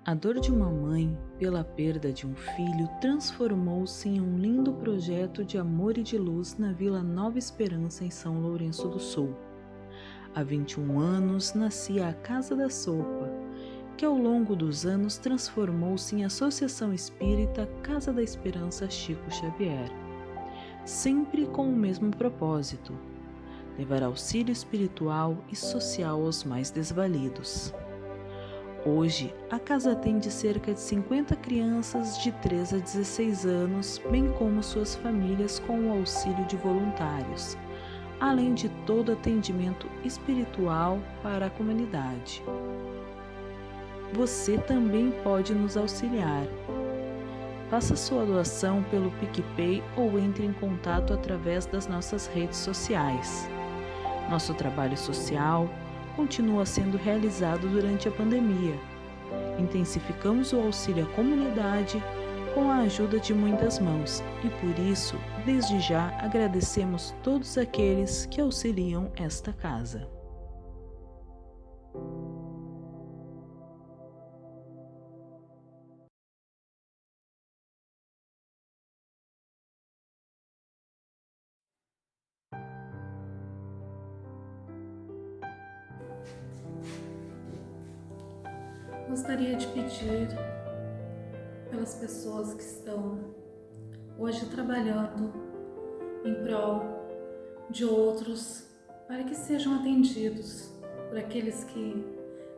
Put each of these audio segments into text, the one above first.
A dor de uma mãe pela perda de um filho transformou-se em um lindo projeto de amor e de luz na Vila Nova Esperança, em São Lourenço do Sul. Há 21 anos nascia a Casa da Sopa, que ao longo dos anos transformou-se em Associação Espírita Casa da Esperança Chico Xavier, sempre com o mesmo propósito: levar auxílio espiritual e social aos mais desvalidos. Hoje, a casa atende cerca de 50 crianças de 3 a 16 anos, bem como suas famílias, com o auxílio de voluntários, além de todo atendimento espiritual para a comunidade. Você também pode nos auxiliar. Faça sua doação pelo PicPay ou entre em contato através das nossas redes sociais. Nosso trabalho social continua sendo realizado durante a pandemia. Intensificamos o auxílio à comunidade com a ajuda de muitas mãos e, por isso, desde já agradecemos todos aqueles que auxiliam esta casa. Gostaria de pedir pelas pessoas que estão hoje trabalhando em prol de outros, para que sejam atendidos por aqueles que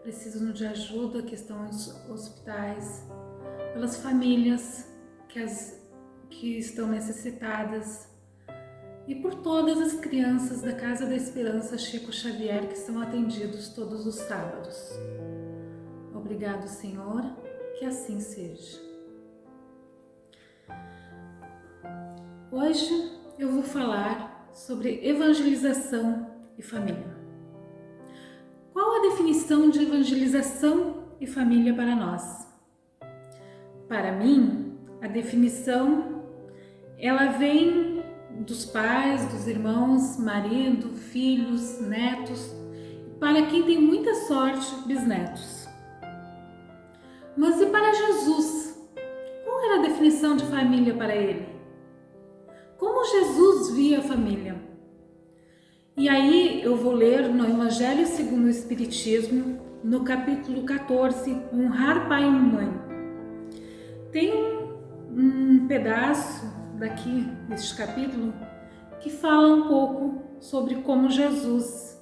precisam de ajuda, que estão nos hospitais, pelas famílias que estão necessitadas e por todas as crianças da Casa da Esperança Chico Xavier que são atendidos todos os sábados. Obrigado, Senhor, que assim seja. Hoje eu vou falar sobre evangelização e família. Qual a definição de evangelização e família para nós? Para mim, a definição ela vem dos pais, dos irmãos, marido, filhos, netos, para quem tem muita sorte, bisnetos. Mas e para Jesus? Qual era a definição de família para ele? Como Jesus via a família? E aí eu vou ler no Evangelho segundo o Espiritismo, no capítulo 14, Honrar Pai e Mãe. Tem um pedaço daqui, deste capítulo, que fala um pouco sobre como Jesus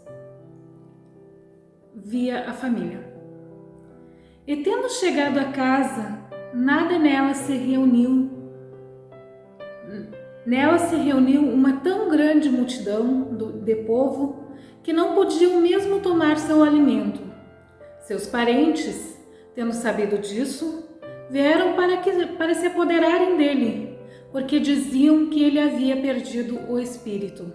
via a família. E tendo chegado a casa, nada nela se reuniu. Nela se reuniu uma tão grande multidão de povo que não podiam mesmo tomar seu alimento. Seus parentes, tendo sabido disso, vieram para se apoderarem dele, porque diziam que ele havia perdido o espírito.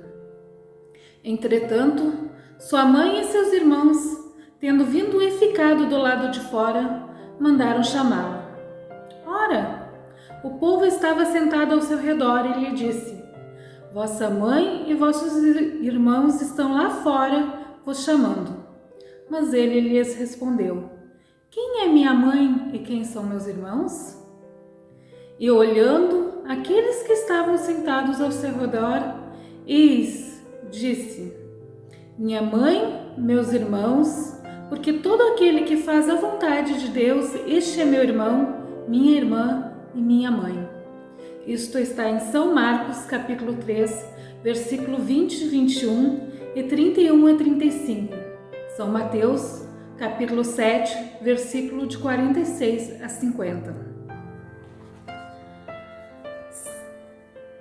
Entretanto, sua mãe e seus irmãos, tendo vindo e ficado do lado de fora, mandaram chamá-la. Ora, o povo estava sentado ao seu redor e lhe disse: Vossa mãe e vossos irmãos estão lá fora vos chamando. Mas ele lhes respondeu: Quem é minha mãe e quem são meus irmãos? E olhando aqueles que estavam sentados ao seu redor, eis, disse: Minha mãe, meus irmãos, porque todo aquele que faz a vontade de Deus, este é meu irmão, minha irmã e minha mãe. Isto está em São Marcos, capítulo 3, versículo 20, 21 e 31 a 35. São Mateus, capítulo 7, versículo de 46 a 50.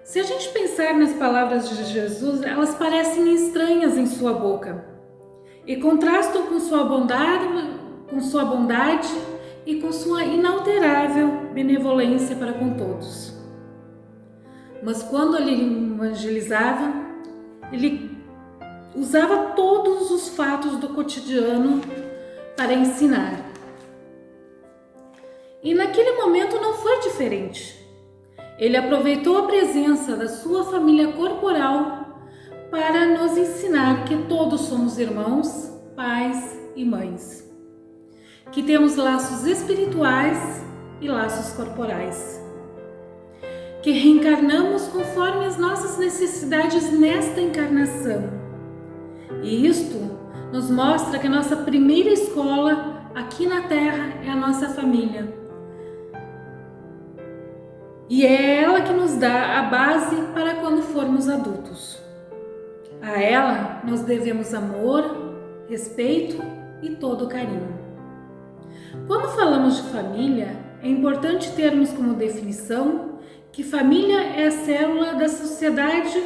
Se a gente pensar nas palavras de Jesus, elas parecem estranhas em sua boca e contrastam com sua bondade e com sua inalterável benevolência para com todos. Mas quando ele evangelizava, ele usava todos os fatos do cotidiano para ensinar. E naquele momento não foi diferente. Ele aproveitou a presença da sua família corporal para nos ensinar que todos somos irmãos, pais e mães. que temos laços espirituais e laços corporais, que reencarnamos conforme as nossas necessidades nesta encarnação. E isto nos mostra que a nossa primeira escola aqui na Terra é a nossa família. E é ela que nos dá a base para quando formos adultos. A ela nós devemos amor, respeito e todo o carinho. Quando falamos de família, é importante termos como definição que família é a célula da sociedade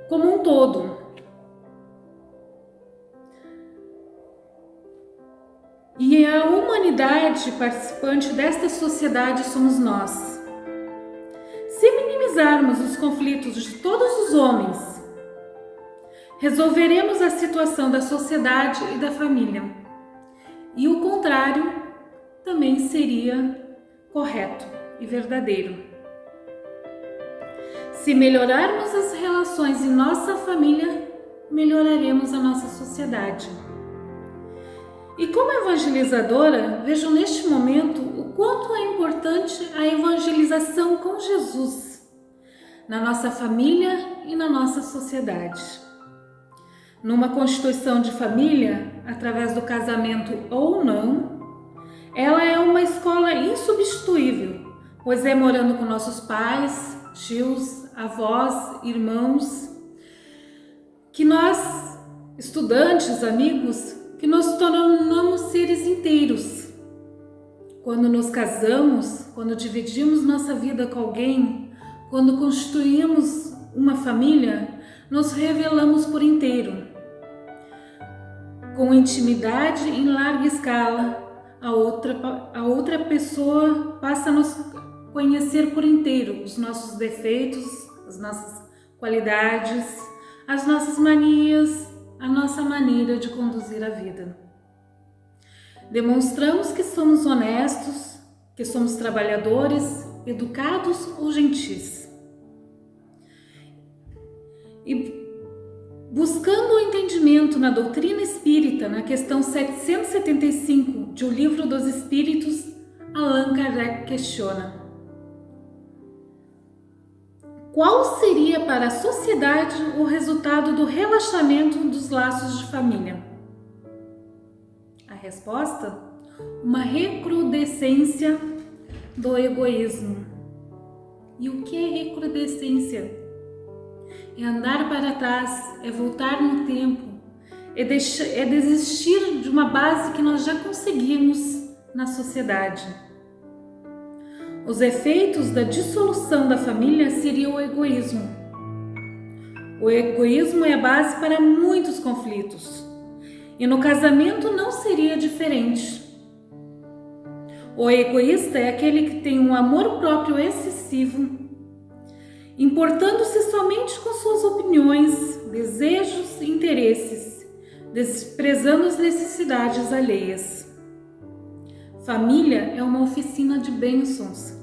como um todo. E a humanidade participante desta sociedade somos nós. Se minimizarmos os conflitos de todos os homens, resolveremos a situação da sociedade e da família. E o contrário também seria correto e verdadeiro. Se melhorarmos as relações em nossa família, melhoraremos a nossa sociedade. E como evangelizadora, vejo neste momento o quanto é importante a evangelização com Jesus, na nossa família e na nossa sociedade. Numa constituição de família, através do casamento ou não, ela é uma escola insubstituível, pois é morando com nossos pais, tios, avós, irmãos, que nós, estudantes, amigos, que nos tornamos seres inteiros. Quando nos casamos, quando dividimos nossa vida com alguém, quando constituímos uma família, nos revelamos por inteiro. Com intimidade em larga escala, a outra pessoa passa a nos conhecer por inteiro, os nossos defeitos, as nossas qualidades, as nossas manias, a nossa maneira de conduzir a vida. Demonstramos que somos honestos, que somos trabalhadores, educados ou gentis. E buscando o entendimento na doutrina espírita, na questão 775 de O Livro dos Espíritos, Allan Kardec questiona: qual seria para a sociedade o resultado do relaxamento dos laços de família? A resposta: uma recrudescência do egoísmo. E o que é recrudescência? É andar para trás, é voltar no tempo, é desistir de uma base que nós já conseguimos na sociedade. Os efeitos da dissolução da família seria o egoísmo. O egoísmo é a base para muitos conflitos. E no casamento não seria diferente. O egoísta é aquele que tem um amor próprio excessivo, importando-se somente com suas opiniões, desejos e interesses, desprezando as necessidades alheias. Família é uma oficina de bênçãos,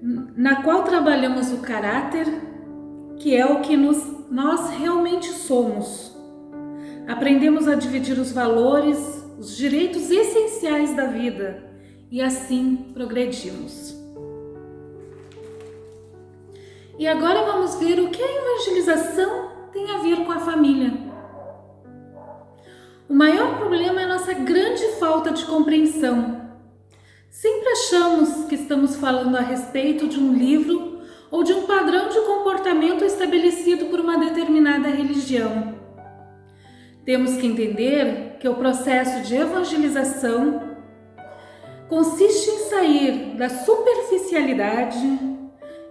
na qual trabalhamos o caráter, que é o que nós realmente somos. Aprendemos a dividir os valores, os direitos essenciais da vida e assim progredimos. E agora vamos ver o que a evangelização tem a ver com a família. O maior problema é a nossa grande falta de compreensão. Sempre achamos que estamos falando a respeito de um livro ou de um padrão de comportamento estabelecido por uma determinada religião. Temos que entender que o processo de evangelização consiste em sair da superficialidade,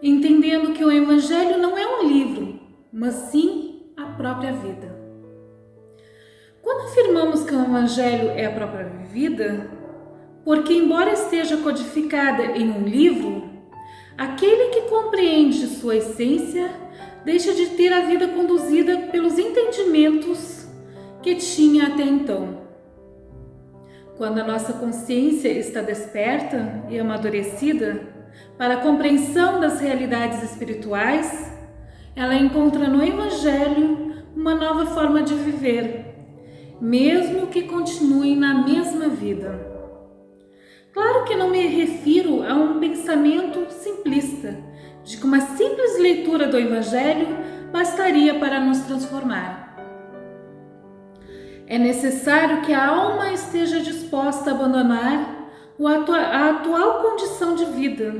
entendendo que o Evangelho não é um livro, mas sim a própria vida. Quando afirmamos que o Evangelho é a própria vida, porque embora esteja codificada em um livro, aquele que compreende sua essência deixa de ter a vida conduzida pelos entendimentos que tinha até então. Quando a nossa consciência está desperta e amadurecida para a compreensão das realidades espirituais, ela encontra no Evangelho uma nova forma de viver, mesmo que continuem na mesma vida. Claro que não me refiro a um pensamento simplista, de que uma simples leitura do Evangelho bastaria para nos transformar. É necessário que a alma esteja disposta a abandonar a atual condição de vida,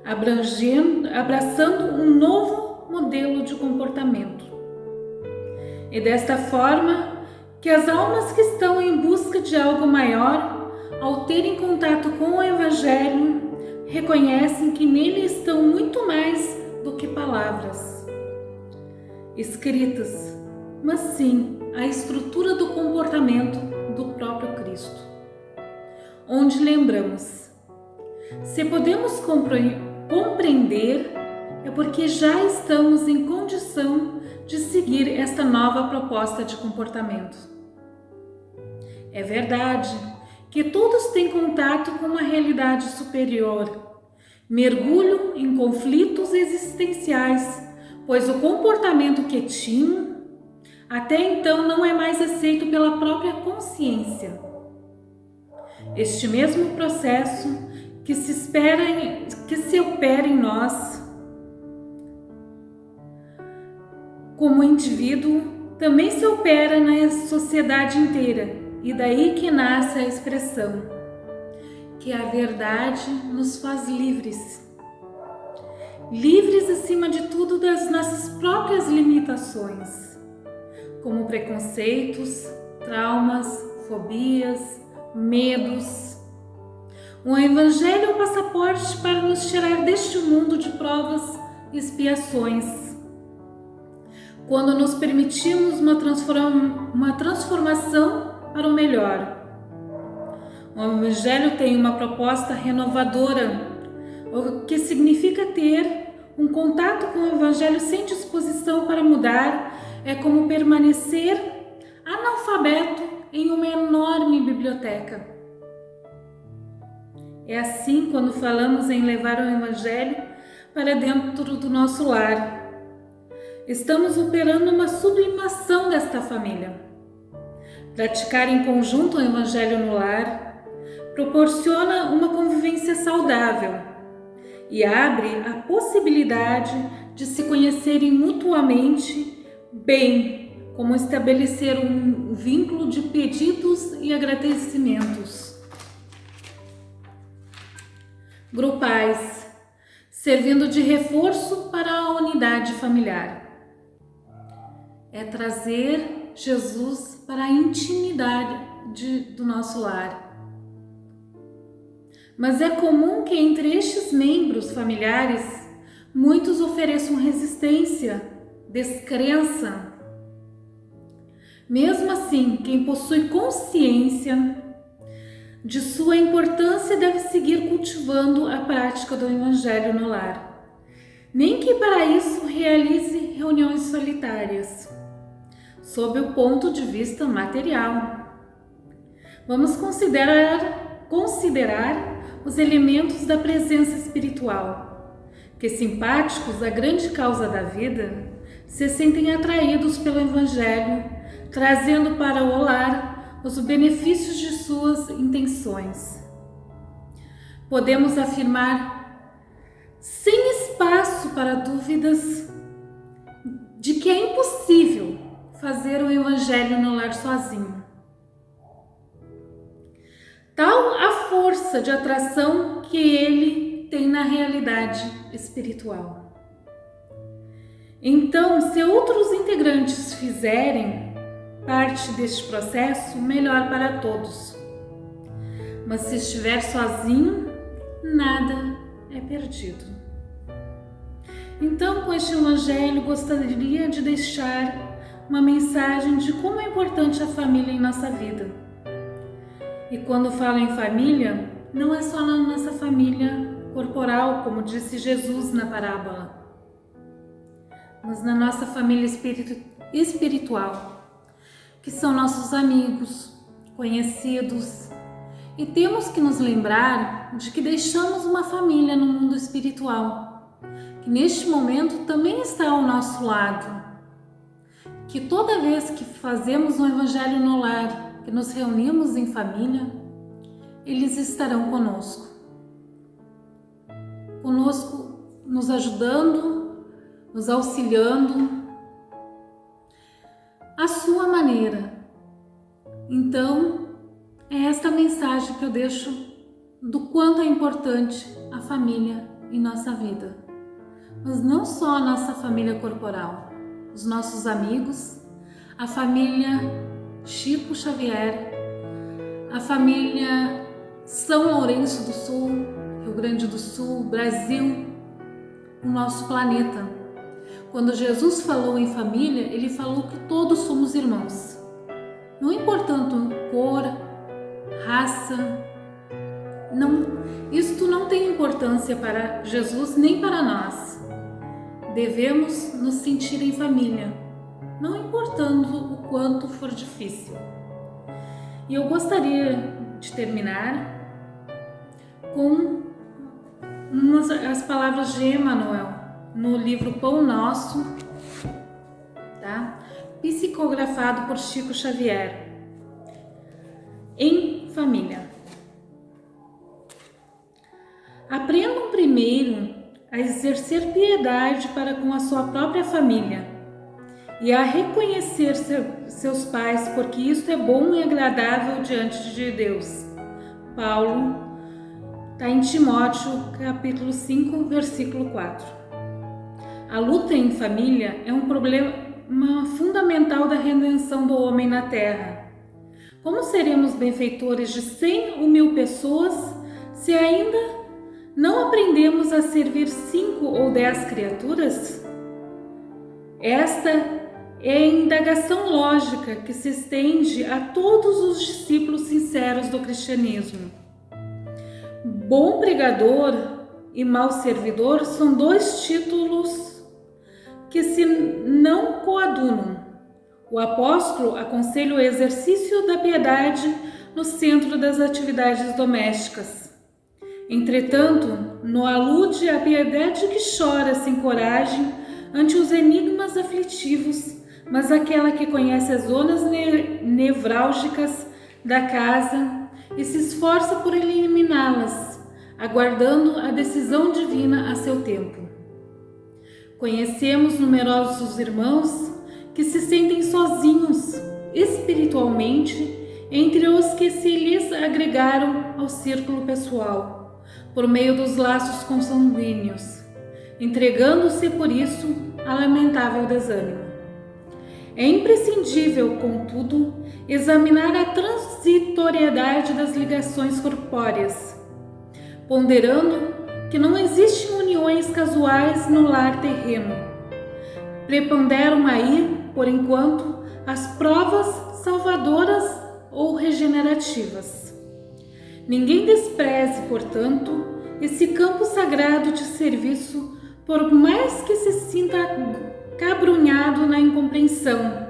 abraçando um novo modelo de comportamento. E desta forma, que as almas que estão em busca de algo maior, ao terem contato com o Evangelho, reconhecem que nele estão muito mais do que palavras escritas, mas sim a estrutura do comportamento do próprio Cristo, onde lembramos, se podemos compreender, é porque já estamos em condição de seguir esta nova proposta de comportamento. É verdade que todos têm contato com uma realidade superior, mergulham em conflitos existenciais, pois o comportamento que tinham até então não é mais aceito pela própria consciência. Este mesmo processo que se opera em nós como indivíduo também se opera na sociedade inteira. E daí que nasce a expressão que a verdade nos faz livres. Livres acima de tudo das nossas próprias limitações, como preconceitos, traumas, fobias, medos. O Evangelho é um passaporte para nos tirar deste mundo de provas e expiações. Quando nos permitimos uma transformação para o melhor. O Evangelho tem uma proposta renovadora, o que significa ter um contato com o Evangelho sem disposição para mudar é como permanecer analfabeto em uma enorme biblioteca. É assim quando falamos em levar o Evangelho para dentro do nosso lar. Estamos operando uma sublimação desta família. Praticar em conjunto o Evangelho no lar proporciona uma convivência saudável e abre a possibilidade de se conhecerem mutuamente bem, como estabelecer um vínculo de pedidos e agradecimentos. Grupais, servindo de reforço para a unidade familiar. É trazer Jesus para a intimidade do nosso lar. Mas é comum que entre estes membros familiares muitos ofereçam resistência, descrença. Mesmo assim, quem possui consciência de sua importância deve seguir cultivando a prática do Evangelho no lar, nem que para isso realize reuniões solitárias. Sob o ponto de vista material, vamos considerar os elementos da presença espiritual, que simpáticos à grande causa da vida, se sentem atraídos pelo Evangelho, trazendo para o lar os benefícios de suas intenções. Podemos afirmar, sem espaço para dúvidas, de que é impossível fazer o Evangelho no lar sozinho. Tal a força de atração que ele tem na realidade espiritual. Então, se outros integrantes fizerem parte deste processo, melhor para todos. Mas se estiver sozinho, nada é perdido. Então, com este Evangelho, gostaria de deixar uma mensagem de como é importante a família em nossa vida. E quando falo em família, não é só na nossa família corporal, como disse Jesus na parábola, mas na nossa família espiritual, que são nossos amigos, conhecidos, e temos que nos lembrar de que deixamos uma família no mundo espiritual, que neste momento também está ao nosso lado, que toda vez que fazemos um evangelho no lar, que nos reunimos em família, eles estarão conosco. Conosco, nos ajudando, nos auxiliando, à sua maneira. Então, é esta mensagem que eu deixo do quanto é importante a família em nossa vida. Mas não só a nossa família corporal, os nossos amigos, a família Chico Xavier, a família São Lourenço do Sul, Rio Grande do Sul, Brasil, o nosso planeta. Quando Jesus falou em família, ele falou que todos somos irmãos. Não importando cor, raça, isto não tem importância para Jesus nem para nós. Devemos nos sentir em família, não importando o quanto for difícil. E eu gostaria de terminar com as palavras de Emmanuel no livro Pão Nosso, tá? Psicografado por Chico Xavier. Em família. Aprendam primeiro a exercer piedade para com a sua própria família e a reconhecer seus pais, porque isto é bom e agradável diante de Deus. Paulo está em Timóteo, capítulo 5, versículo 4. A luta em família é um problema fundamental da redenção do homem na terra. Como seremos benfeitores de 100 ou 1000 pessoas se ainda não aprendemos a servir 5 ou 10 criaturas? Esta é a indagação lógica que se estende a todos os discípulos sinceros do cristianismo. Bom pregador e mau servidor são 2 títulos que se não coadunam. O apóstolo aconselha o exercício da piedade no centro das atividades domésticas. Entretanto, não alude à piedade que chora sem coragem ante os enigmas aflitivos, mas aquela que conhece as zonas nevrálgicas da casa e se esforça por eliminá-las, aguardando a decisão divina a seu tempo. Conhecemos numerosos irmãos que se sentem sozinhos espiritualmente entre os que se lhes agregaram ao círculo pessoal, por meio dos laços consanguíneos, entregando-se por isso a lamentável desânimo. É imprescindível, contudo, examinar a transitoriedade das ligações corpóreas, ponderando que não existem uniões casuais no lar terreno. Preponderam aí, por enquanto, as provas salvadoras ou regenerativas. Ninguém despreze, portanto, esse campo sagrado de serviço, por mais que se sinta cabrunhado na incompreensão.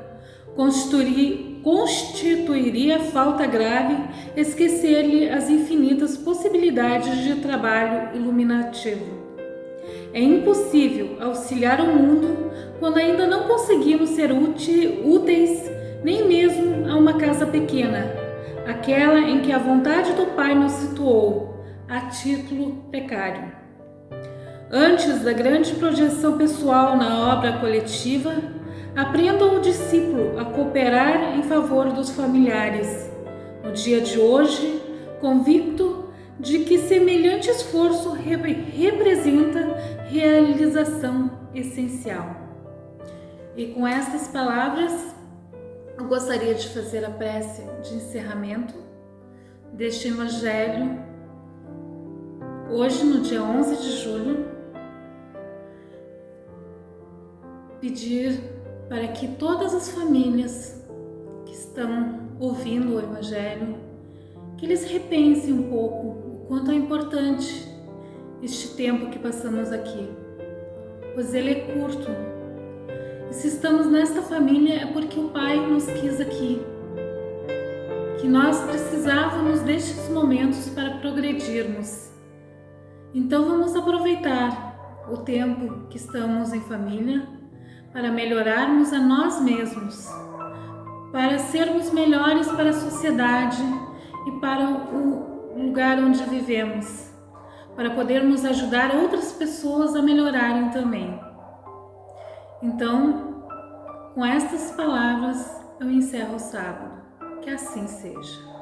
Constituiria falta grave esquecer-lhe as infinitas possibilidades de trabalho iluminativo. É impossível auxiliar o mundo quando ainda não conseguimos ser úteis nem mesmo a uma casa pequena, aquela em que a vontade do Pai nos situou, a título precário. Antes da grande projeção pessoal na obra coletiva, aprenda o discípulo a cooperar em favor dos familiares. No dia de hoje, convicto de que semelhante esforço representa realização essencial. E com estas palavras, eu gostaria de fazer a prece de encerramento deste Evangelho, hoje, no dia 11 de julho, pedir para que todas as famílias que estão ouvindo o Evangelho, que eles repensem um pouco o quanto é importante este tempo que passamos aqui, pois ele é curto. E se estamos nesta família é porque o Pai nos quis aqui, que nós precisávamos destes momentos para progredirmos. Então vamos aproveitar o tempo que estamos em família para melhorarmos a nós mesmos, para sermos melhores para a sociedade e para o lugar onde vivemos, para podermos ajudar outras pessoas a melhorarem também. Então, com estas palavras, eu encerro o sábado. Que assim seja.